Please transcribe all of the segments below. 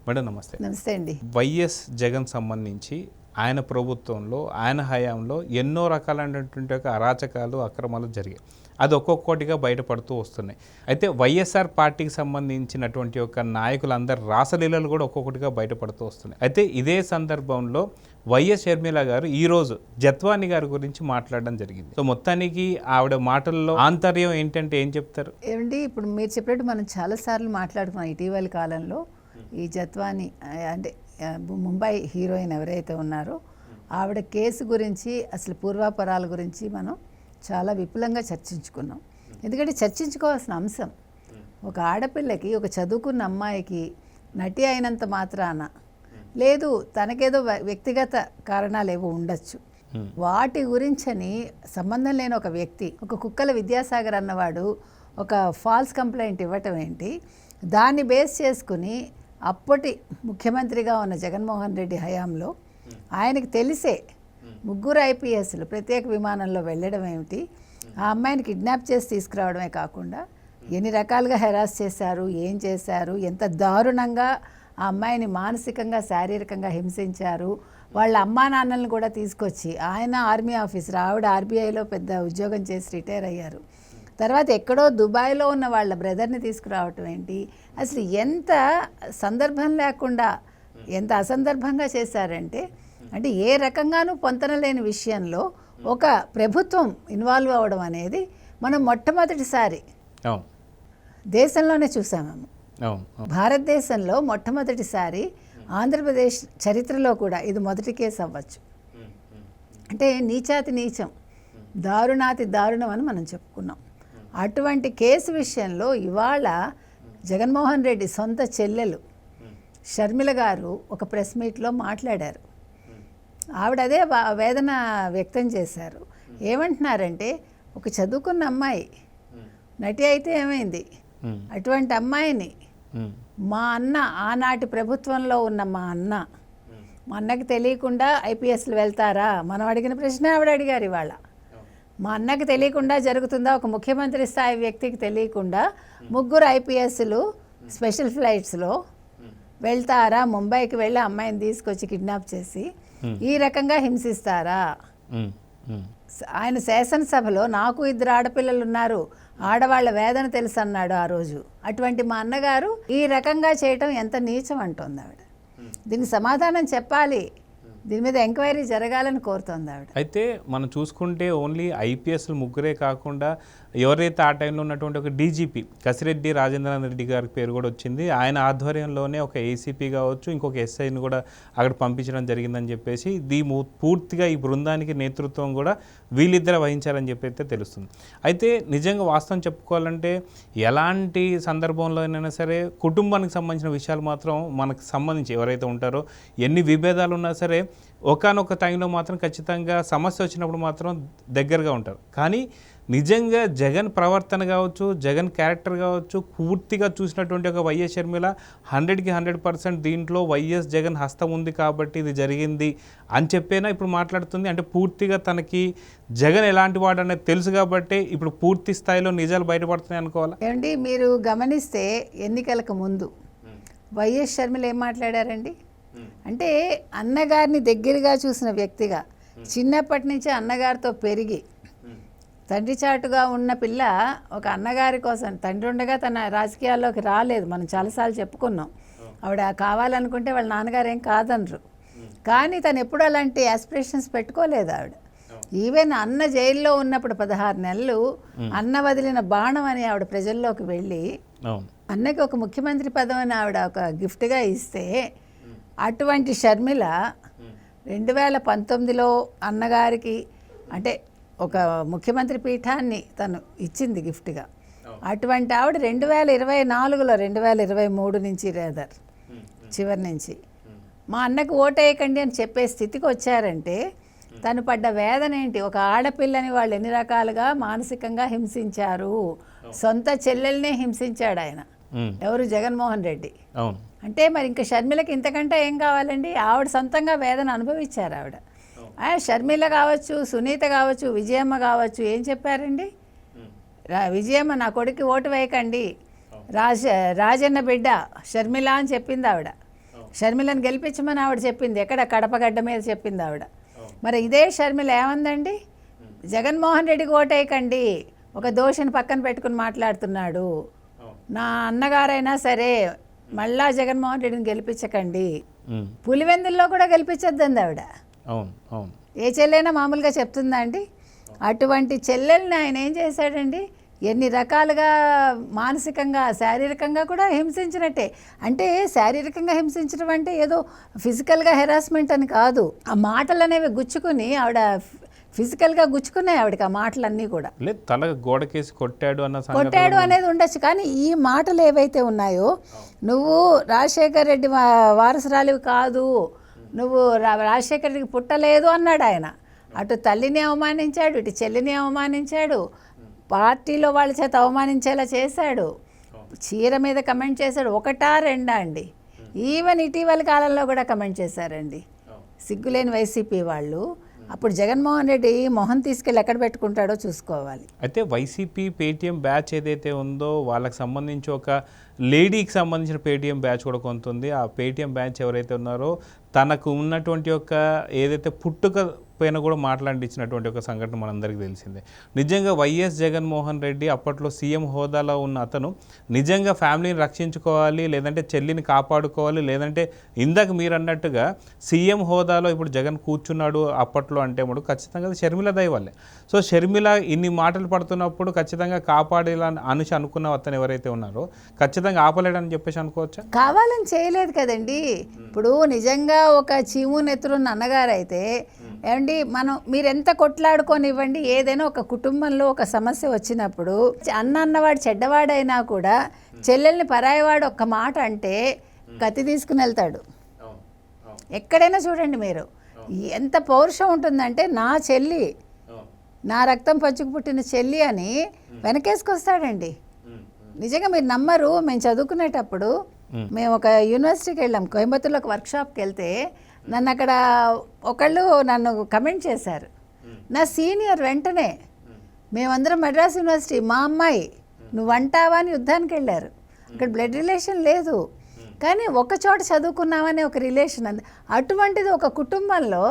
Madam నమస్తే. నమస్తే అండి. వైఎస్ జగన్ సంబంధించి ఆయన ప్రభుత్వంలో ఆయన హయాంలో ఎన్నో రకాలైనటువంటి ఒక అరాచకాలు అక్రమాలు జరిగాయి. అది ఒక్కొక్కటిగా బయటపడుతూ వస్తున్నాయి. అయితే వైఎస్ఆర్ పార్టీకి సంబంధించినటువంటి ఒక నాయకులందరి రాసలీలలు కూడా ఒక్కొక్కటిగా బయటపడుతూ వస్తున్నాయి. అయితే ఇదే సందర్భంలో వైఎస్ షర్మిల గారు ఈరోజు జత్వాని గారి గురించి మాట్లాడడం జరిగింది. సో మొత్తానికి ఆవిడ మాటల్లో ఆంతర్యం ఏంటంటే ఏం చెప్తారు? ఏమండి, ఇప్పుడు మీరు చెప్పినట్టు మనం చాలాసార్లు మాట్లాడుకున్నాం ఇటీవల కాలంలో. ఈ జత్వాని అంటే ముంబై హీరోయిన్ ఎవరైతే ఉన్నారో ఆవిడ కేసు గురించి, అసలు పూర్వాపరాల గురించి మనం చాలా విపులంగా చర్చించుకున్నాం. ఎందుకంటే చర్చించుకోవాల్సిన అంశం. ఒక ఆడపిల్లకి, ఒక చదువుకున్న అమ్మాయికి నటి అయినంత మాత్రాన లేదు, తనకేదో వ్యక్తిగత కారణాలు ఏవో ఉండొచ్చు, వాటి గురించని సంబంధం లేని ఒక వ్యక్తి, ఒక కుక్కల విద్యాసాగర్ అన్నవాడు ఒక ఫాల్స్ కంప్లైంట్ ఇవ్వటం ఏంటి? దాన్ని బేస్ చేసుకుని అప్పటి ముఖ్యమంత్రిగా ఉన్న జగన్మోహన్ రెడ్డి హయాంలో ఆయనకి తెలిసే ముగ్గురు ఐపీఎస్లు ప్రత్యేక విమానంలో వెళ్ళడం ఏమిటి, ఆ అమ్మాయిని కిడ్నాప్ చేసి తీసుకురావడమే కాకుండా ఎన్ని రకాలుగా హెరాస్ చేశారు, ఏం చేశారు, ఎంత దారుణంగా ఆ అమ్మాయిని మానసికంగా శారీరకంగా హింసించారు. వాళ్ళ అమ్మా నాన్నలను కూడా తీసుకొచ్చి, ఆయన ఆర్మీ ఆఫీసర్, ఆవిడ ఆర్బీఐలో పెద్ద ఉద్యోగం చేసి రిటైర్ అయ్యారు. తర్వాత ఎక్కడో దుబాయ్లో ఉన్న వాళ్ళ బ్రదర్ని తీసుకురావటం ఏంటి? అసలు ఎంత సందర్భం లేకుండా, ఎంత అసందర్భంగా చేశారంటే, అంటే ఏ రకంగానూ పొంతనలేని విషయంలో ఒక ప్రభుత్వం ఇన్వాల్వ్ అవ్వడం అనేది మనం మొట్టమొదటిసారి దేశంలోనే చూసాము. భారతదేశంలో మొట్టమొదటిసారి, ఆంధ్రప్రదేశ్ చరిత్రలో కూడా ఇది మొదటి కేసు అవ్వచ్చు. అంటే నీచాతి నీచం, దారుణాతి దారుణం అని మనం చెప్పుకున్నాం. అటువంటి కేసు విషయంలో ఇవాళ జగన్మోహన్ రెడ్డి సొంత చెల్లెలు షర్మిల గారు ఒక ప్రెస్ మీట్లో మాట్లాడారు. ఆవిడ అదే వేదన వ్యక్తం చేశారు. ఏమంటున్నారంటే, ఒక చదువుకున్న అమ్మాయి నటి అయితే ఏమైంది, అటువంటి అమ్మాయిని మా అన్న, ఆనాటి ప్రభుత్వంలో ఉన్న మా అన్నకి తెలియకుండా ఐపీఎస్లు వెళ్తారా? మనం అడిగిన ప్రశ్న ఆవిడ అడిగారు ఇవాళ. మా అన్నకి తెలియకుండా జరుగుతుందా? ఒక ముఖ్యమంత్రి స్థాయి వ్యక్తికి తెలియకుండా ముగ్గురు ఐపీఎస్లు స్పెషల్ ఫ్లైట్స్లో వెళ్తారా? ముంబైకి వెళ్ళి అమ్మాయిని తీసుకొచ్చి కిడ్నాప్ చేసి ఈ రకంగా హింసిస్తారా? ఆయన శాసనసభలో నాకు 2 ఆడపిల్లలు ఉన్నారు, ఆడవాళ్ళ వేదన తెలుసు అన్నాడు ఆ రోజు. అటువంటి మా అన్నగారు ఈ రకంగా చేయటం ఎంత నీచం అంటోంది ఆవిడ. దీనికి సమాధానం చెప్పాలి, దీని మీద ఎంక్వైరీ జరగాలని కోరుతోంది ఆవిడ. అయితే మనం చూసుకుంటే ఓన్లీ ఐపీఎస్లు ముగ్గురే కాకుండా ఎవరైతే ఆ టైంలో ఉన్నటువంటి ఒక డీజీపీ కసిరెడ్డి రాజేంద్రనాథ్ రెడ్డి గారి పేరు కూడా వచ్చింది. ఆయన ఆధ్వర్యంలోనే ఒక ఏసీపీ కావచ్చు, ఇంకొక ఎస్ఐని కూడా అక్కడ పంపించడం జరిగిందని చెప్పేసి, పూర్తిగా ఈ బృందానికి నేతృత్వం కూడా వీళ్ళిద్దరు వహించారని చెప్పి అయితే తెలుస్తుంది. అయితే నిజంగా వాస్తవం చెప్పుకోవాలంటే ఎలాంటి సందర్భంలోనైనా సరే కుటుంబానికి సంబంధించిన విషయాలు మాత్రం మనకు సంబంధించి ఎవరైతే ఉంటారో ఎన్ని విభేదాలు ఉన్నా సరే ఒకానొక టైంలో మాత్రం ఖచ్చితంగా సమస్య వచ్చినప్పుడు మాత్రం దగ్గరగా ఉంటారు. కానీ నిజంగా జగన్ ప్రవర్తన కావచ్చు, జగన్ క్యారెక్టర్ కావచ్చు, పూర్తిగా చూసినటువంటి ఒక వైఎస్ షర్మిల 100కి 100% దీంట్లో వైఎస్ జగన్ హస్తం ఉంది కాబట్టి ఇది జరిగింది అని చెప్పేనా ఇప్పుడు మాట్లాడుతుంది. అంటే పూర్తిగా తనకి జగన్ ఎలాంటి వాడు అనేది తెలుసు కాబట్టి ఇప్పుడు పూర్తి స్థాయిలో నిజాలు బయటపడుతున్నాయి అనుకోవాలా? ఏమండి, మీరు గమనిస్తే ఎన్నికలకు ముందు వైఎస్ షర్మిల ఏం మాట్లాడారండి? అంటే అన్నగారిని దగ్గరగా చూసిన వ్యక్తిగా, చిన్నప్పటి నుంచి అన్నగారితో పెరిగి తండ్రి చాటుగా ఉన్న పిల్ల ఒక అన్నగారి కోసం, తండ్రి ఉండగా తన రాజకీయాల్లోకి రాలేదు, మనం చాలాసార్లు చెప్పుకున్నాం. ఆవిడ కావాలనుకుంటే వాళ్ళ నాన్నగారు ఏం కాదనరు, కానీ తను ఎప్పుడు అలాంటి ఆస్పిరేషన్స్ పెట్టుకోలేదు ఆవిడ. ఈవెన్ అన్న జైల్లో ఉన్నప్పుడు 16 నెలలు అన్న వదిలిన బాణం అని ఆవిడ ప్రజల్లోకి వెళ్ళి అన్నకి ఒక ముఖ్యమంత్రి పదవిని ఆవిడ ఒక గిఫ్ట్గా ఇస్తే, అటువంటి షర్మిల 2019లో అన్నగారికి అంటే ఒక ముఖ్యమంత్రి పీఠాన్ని తను ఇచ్చింది గిఫ్ట్గా. అటువంటి ఆవిడ 2024లో 2023 నుంచి రేదర్ చివరి నుంచి మా అన్నకు ఓటేయకండి అని చెప్పే స్థితికి వచ్చారంటే తను పడ్డ వేదన ఏంటి? ఒక ఆడపిల్లని వాళ్ళు ఎన్ని రకాలుగా మానసికంగా హింసించారు. సొంత చెల్లెల్నే హింసించాడు ఆయన, ఎవరు? జగన్మోహన్ రెడ్డి. అంటే మరి ఇంకా షర్మిలకి ఇంతకంటే ఏం కావాలండి? ఆవిడ సొంతంగా వేదన అనుభవించారు ఆవిడ. షర్మిల కావచ్చు, సునీత కావచ్చు, విజయమ్మ కావచ్చు, ఏం చెప్పారండి? విజయమ్మ నా కొడుకు ఓటు వేయకండి, రాజన్న బిడ్డ షర్మిల అని చెప్పింది ఆవిడ. షర్మిలను గెలిపించమని ఆవిడ చెప్పింది, ఎక్కడ కడపగడ్డ మీద చెప్పింది ఆవిడ. మరి ఇదే షర్మిల ఏమందండి, జగన్మోహన్ రెడ్డికి ఓటేయకండి, ఒక దోషిని పక్కన పెట్టుకుని మాట్లాడుతున్నాడు, నా అన్నగారైనా సరే మళ్ళా జగన్మోహన్ రెడ్డిని గెలిపించకండి, పులివెందుల్లో కూడా గెలిపించొద్దండి ఆవిడ. అవును అవును. ఏ చెల్లైనా మామూలుగా చెప్తుందా అండి? అటువంటి చెల్లెల్ని ఆయన ఏం చేశాడండి, ఎన్ని రకాలుగా మానసికంగా శారీరకంగా కూడా హింసించినట్టే. అంటే శారీరకంగా హింసించడం అంటే ఏదో ఫిజికల్గా హెరాస్మెంట్ అని కాదు, ఆ మాటలు అనేవి గుచ్చుకుని ఆవిడ ఫిజికల్గా గుచ్చుకున్నాయి ఆవిడకి ఆ మాటలన్నీ కూడా. లేదు తల గోడకేసి కొట్టాడు అనేది ఉండొచ్చు, కానీ ఈ మాటలు ఏవైతే ఉన్నాయో, నువ్వు రాజశేఖర్ రెడ్డి వారసురాలివి కాదు, నువ్వు రాజశేఖర్ రెడ్డికి పుట్టలేదు అన్నాడు ఆయన. అటు తల్లిని అవమానించాడు, ఇటు చెల్లిని అవమానించాడు, పార్టీలో వాళ్ళ చేత అవమానించేలా చేశాడు, చీర మీద కమెంట్ చేశాడు. ఒకటా రెండా అండి, ఈవెన్ ఇటీవల కాలంలో కూడా కమెంట్ చేశారండి సిగ్గులేని వైసీపీ వాళ్ళు. అప్పుడు జగన్మోహన్ రెడ్డి మొహం తీసుకెళ్ళి ఎక్కడ పెట్టుకుంటాడో చూసుకోవాలి. అయితే వైసీపీ పేటీఎం బ్యాచ్ ఏదైతే ఉందో వాళ్ళకి సంబంధించి ఒక లేడీకి సంబంధించిన పేటీఎం బ్యాచ్ కూడా కొంత ఉంది. ఆ పేటీఎం బ్యాచ్ ఎవరైతే ఉన్నారో తనకు ఉన్నటువంటి ఒక ఏదైతే పుట్టుక పైన కూడా మాట్లాడించినటువంటి ఒక సంఘటన మనందరికీ తెలిసిందే. నిజంగా వైఎస్ జగన్మోహన్ రెడ్డి అప్పట్లో సీఎం హోదాలో ఉన్న అతను నిజంగా ఫ్యామిలీని రక్షించుకోవాలి, లేదంటే చెల్లిని కాపాడుకోవాలి, లేదంటే ఇందాక మీరు అన్నట్టుగా సీఎం హోదాలో ఇప్పుడు జగన్ కూర్చున్నాడు అప్పట్లో అంటే ఇప్పుడు ఖచ్చితంగా షర్మిల దయ వల్లే. సో షర్మిల ఇన్ని మాటలు పడుతున్నప్పుడు ఖచ్చితంగా కాపాడేలా అనేసి అనుకున్న అతను ఎవరైతే ఉన్నారో ఖచ్చితంగా ఆపలేడని చెప్పేసి అనుకోవచ్చా? కావాలని చేయలేదు కదండి. ఇప్పుడు నిజంగా ఒక చీము నెత్తురున్న అన్నగారు అయితే ఏమండి, మీరెంత కొట్లాడుకోనివ్వండి, ఏదైనా ఒక కుటుంబంలో ఒక సమస్య వచ్చినప్పుడు అన్నవాడు చెడ్డవాడైనా కూడా చెల్లెల్ని పరాయివాడు ఒక్క మాట అంటే కత్తి తీసుకుని వెళ్తాడు. ఎక్కడైనా చూడండి మీరు, ఎంత పౌరుషం ఉంటుందంటే నా చెల్లి, నా రక్తం పంచుకు పుట్టిన చెల్లి అని వెనకేసుకొస్తాడండి. నిజంగా మీరు నమ్మరు, మేము చదువుకునేటప్పుడు మేము ఒక యూనివర్సిటీకి వెళ్ళాం, కోయంబత్తూరులో ఒక వర్క్షాప్కి వెళ్తే నన్ను అక్కడ నన్ను కమెంట్ చేశారు, నా సీనియర్. వెంటనే మేమందరం మద్రాస్ యూనివర్సిటీ, మా అమ్మాయి నువ్వు అంటావా అని యుద్ధానికి వెళ్ళారు. అక్కడ బ్లడ్ రిలేషన్ లేదు, కానీ ఒక చోట చదువుకున్నామని ఒక రిలేషన్. అటువంటిది ఒక కుటుంబంలో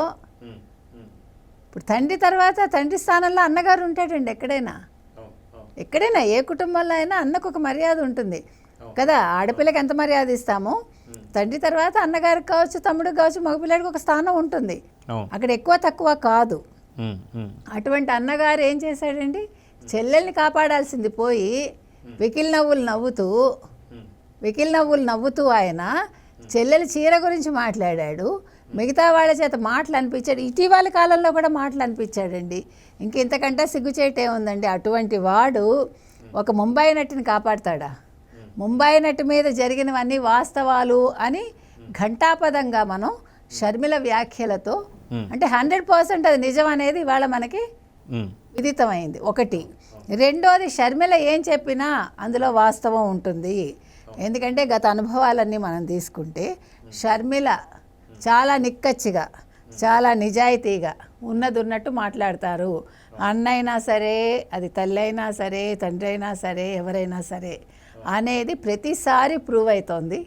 ఇప్పుడు తండ్రి తర్వాత తండ్రి స్థానంలో అన్నగారు ఉంటాడండి. ఎక్కడైనా ఏ కుటుంబంలో అయినా అన్నకు ఒక మర్యాద ఉంటుంది కదా. ఆడపిల్లకి ఎంత మర్యాద ఇస్తామో తండ్రి తర్వాత అన్నగారికి కావచ్చు, తమ్ముడికి కావచ్చు, మగపిల్లాడికి ఒక స్థానం ఉంటుంది. అక్కడ ఎక్కువ తక్కువ కాదు. అటువంటి అన్నగారు ఏం చేశాడండి, చెల్లెల్ని కాపాడాల్సింది పోయి వెకిల్ నవ్వులు నవ్వుతూ ఆయన చెల్లెలి చీర గురించి మాట్లాడాడు, మిగతా వాళ్ళ చేత మాటలు అనిపించాడు. ఇటీవల కాలంలో కూడా మాటలు అనిపించాడండి. ఇంతకంటే సిగ్గుచేటే ఉందండి. అటువంటి వాడు ఒక ముంబై నటిని కాపాడతాడా? ముంబై నటి మీద జరిగినవన్నీ వాస్తవాలు అని ఘంటాపదంగా మనం షర్మిల వ్యాఖ్యలతో, అంటే 100% అది నిజం అనేది ఇవాళ మనకి విదితమైంది. ఒకటి. రెండోది, షర్మిల ఏం చెప్పినా అందులో వాస్తవం ఉంటుంది. ఎందుకంటే గత అనుభవాలన్నీ మనం తీసుకుంటే షర్మిల చాలా నిక్కచ్చిగా, చాలా నిజాయితీగా ఉన్నది ఉన్నట్టు మాట్లాడతారు. అన్నైనా సరే, అది తల్లి అయినా సరే, తండ్రి అయినా సరే, ఎవరైనా సరే అనేది ప్రతిసారి ప్రూవ్ అవుతోంది.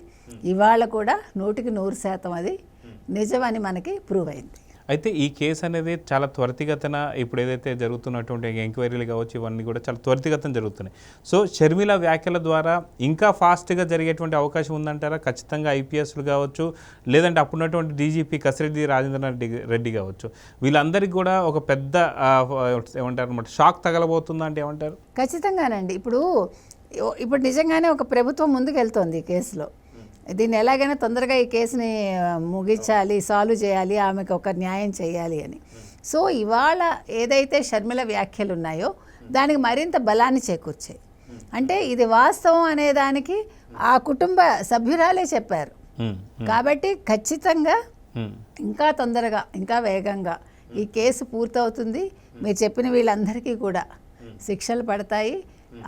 ఇవాళ కూడా 100% అది నిజమని మనకి ప్రూవ్ అయింది. అయితే ఈ కేసు అనేది చాలా త్వరితగతిన ఇప్పుడు ఏదైతే జరుగుతున్నటువంటి ఎంక్వైరీలు కావచ్చు, ఇవన్నీ కూడా చాలా త్వరితగతిన జరుగుతున్నాయి. సో షర్మిల వ్యాఖ్యల ద్వారా ఇంకా ఫాస్ట్గా జరిగేటువంటి అవకాశం ఉందంటారా? ఖచ్చితంగా ఐపీఎస్లు కావచ్చు, లేదంటే అప్పుడున్నటువంటి డీజీపీ కసిరెడ్డి రాజేంద్ర రెడ్డి కావచ్చు, వీళ్ళందరికీ కూడా ఒక పెద్ద ఏమంటారు అన్నమాట షాక్ తగలబోతుందా అంటే ఏమంటారు? ఖచ్చితంగానండి. ఇప్పుడు నిజంగానే ఒక ప్రభుత్వం ముందుకు వెళ్తోంది ఈ కేసులో. దీన్ని ఎలాగైనా తొందరగా ఈ కేసుని ముగించాలి, సాల్వ్ చేయాలి, ఆమెకు ఒక న్యాయం చేయాలి అని. సో ఇవాళ ఏదైతే షర్మిల వ్యాఖ్యలు ఉన్నాయో దానికి మరింత బలాన్ని చేకూర్చాయి. అంటే ఇది వాస్తవం అనేదానికి ఆ కుటుంబ సభ్యురాలే చెప్పారు. కాబట్టి ఖచ్చితంగా ఇంకా తొందరగా, ఇంకా వేగంగా ఈ కేసు పూర్తవుతుంది. మీరు చెప్పిన వీళ్ళందరికీ కూడా శిక్షలు పడతాయి.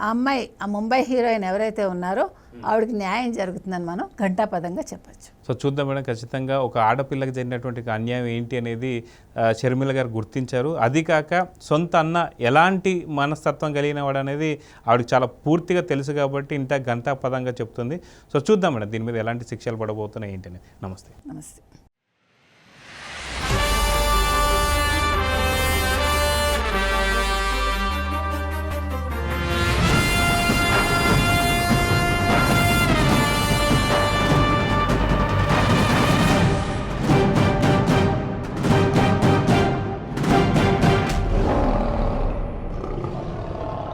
ఆ అమ్మాయి ఆ ముంబై హీరోయిన్ ఎవరైతే ఉన్నారో ఆవిడకి న్యాయం జరుగుతుందని మనం ఘంటాపదంగా చెప్పచ్చు. సో చూద్దాం మేడం, ఖచ్చితంగా ఒక ఆడపిల్లకి జరిగినటువంటి అన్యాయం ఏంటి అనేది షర్మిల గారు గుర్తించారు. అది కాక సొంత అన్న ఎలాంటి మనస్తత్వం కలిగిన వాడు అనేది ఆవిడకి చాలా పూర్తిగా తెలుసు కాబట్టి ఇంత ఘంటాపదంగా చెప్తుంది. సో చూద్దాం మేడం దీని మీద ఎలాంటి శిక్షలు పడబోతున్నాయి ఏంటి అనేది. నమస్తే. నమస్తే.